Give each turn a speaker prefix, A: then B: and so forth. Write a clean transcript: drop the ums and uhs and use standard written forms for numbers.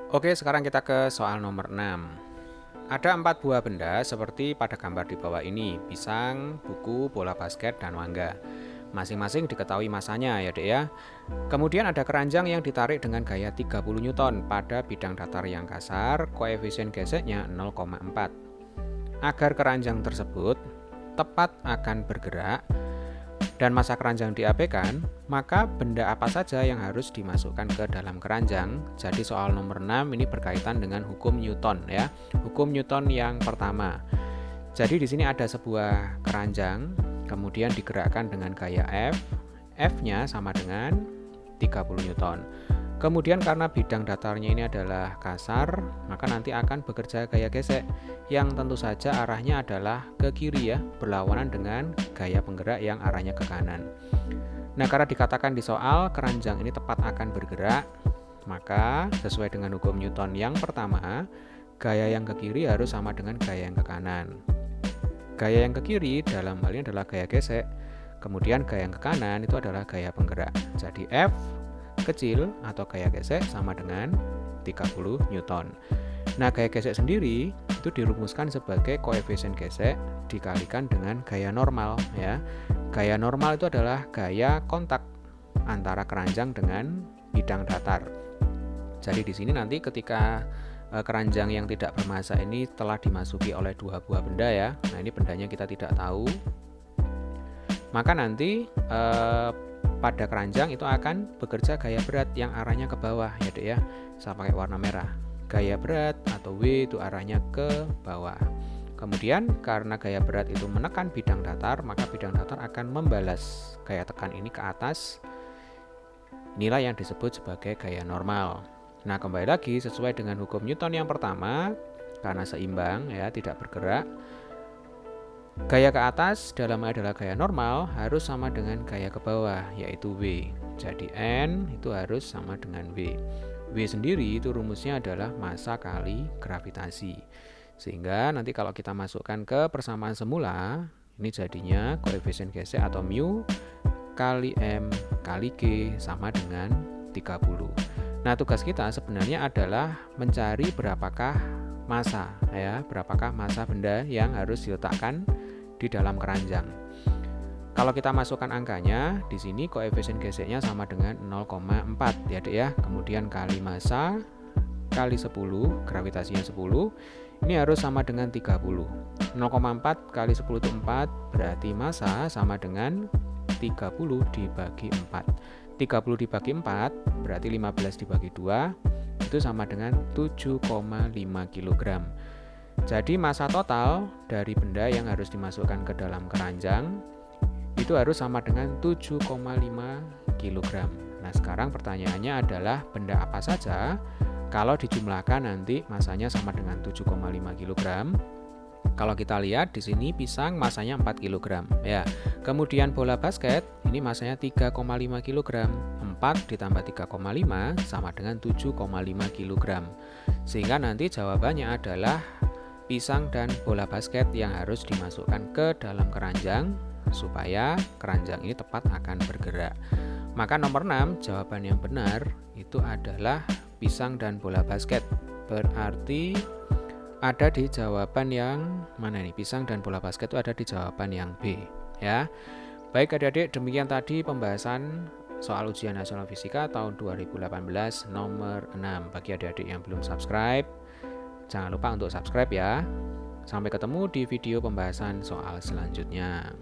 A: Oke, sekarang kita ke soal nomor 6. Ada 4 buah benda seperti pada gambar di bawah ini, pisang, buku, bola basket, dan mangga. Masing-masing diketahui masanya ya dek ya. Kemudian ada keranjang yang ditarik dengan gaya 30 Newton pada bidang datar yang kasar, koefisien geseknya 0,4. Agar keranjang tersebut tepat akan bergerak dan masa keranjang diabaikan, maka benda apa saja yang harus dimasukkan ke dalam keranjang? Jadi soal nomor 6 ini berkaitan dengan hukum Newton ya. Hukum Newton yang pertama. Jadi di sini ada sebuah keranjang, kemudian digerakkan dengan gaya F. F-nya sama dengan 30 Newton. Kemudian karena bidang datarnya ini adalah kasar, maka nanti akan bekerja gaya gesek yang tentu saja arahnya adalah ke kiri ya, berlawanan dengan gaya penggerak yang arahnya ke kanan. Nah, karena dikatakan di soal keranjang ini tepat akan bergerak, maka sesuai dengan hukum Newton yang pertama, gaya yang ke kiri harus sama dengan gaya yang ke kanan. Gaya yang ke kiri dalam hal ini adalah gaya gesek, kemudian gaya yang ke kanan itu adalah gaya penggerak. Jadi F kecil atau gaya gesek sama dengan 30 Newton. Nah, gaya gesek sendiri itu dirumuskan sebagai koefisien gesek dikalikan dengan gaya normal ya. Gaya normal itu adalah gaya kontak antara keranjang dengan bidang datar. Jadi di sini nanti ketika keranjang yang tidak bermassa ini telah dimasuki oleh 2 buah benda ya. Nah, ini bendanya kita tidak tahu. Maka nanti pada keranjang itu akan bekerja gaya berat yang arahnya ke bawah ya dek ya. Saya pakai warna merah. Gaya berat atau W itu arahnya ke bawah. Kemudian karena gaya berat itu menekan bidang datar, maka bidang datar akan membalas gaya tekan ini ke atas. Inilah yang disebut sebagai gaya normal. Nah, kembali lagi sesuai dengan hukum Newton yang pertama, karena seimbang ya, tidak bergerak, gaya ke atas dalam adalah gaya normal harus sama dengan gaya ke bawah, yaitu W. Jadi N itu harus sama dengan W. W sendiri itu rumusnya adalah massa kali gravitasi. Sehingga nanti kalau kita masukkan ke persamaan semula, ini jadinya koefisien gesek atau mu kali M kali G sama dengan 30. Nah, tugas kita sebenarnya adalah mencari berapakah massa ya, berapakah massa benda yang harus diletakkan di dalam keranjang. Kalau kita masukkan angkanya, di sini koefisien geseknya sama dengan 0,4 ya dek ya. Kemudian kali massa kali 10, gravitasinya 10, ini harus sama dengan 30. 0,4 kali 10 itu 4, berarti massa sama dengan 30 dibagi 4. 30 dibagi 4 berarti 15 dibagi 2, itu sama dengan 7,5 kg. Jadi massa total dari benda yang harus dimasukkan ke dalam keranjang itu harus sama dengan 7,5 kg. Nah, sekarang pertanyaannya adalah benda apa saja kalau dijumlahkan nanti massanya sama dengan 7,5 kg. Kalau kita lihat di sini pisang massanya 4 kg ya. Kemudian bola basket ini massanya 3,5 kg. 4 ditambah 3,5 sama dengan 7,5 kg. Sehingga nanti jawabannya adalah pisang dan bola basket yang harus dimasukkan ke dalam keranjang supaya keranjang ini tepat akan bergerak. Maka nomor 6 jawaban yang benar itu adalah pisang dan bola basket. Berarti ada di jawaban yang mana nih? Pisang dan bola basket itu ada di jawaban yang B ya. Baik adik-adik, demikian tadi pembahasan soal ujian nasional fisika tahun 2018 nomor 6. Bagi adik-adik yang belum subscribe, jangan lupa untuk subscribe ya. Sampai ketemu di video pembahasan soal selanjutnya.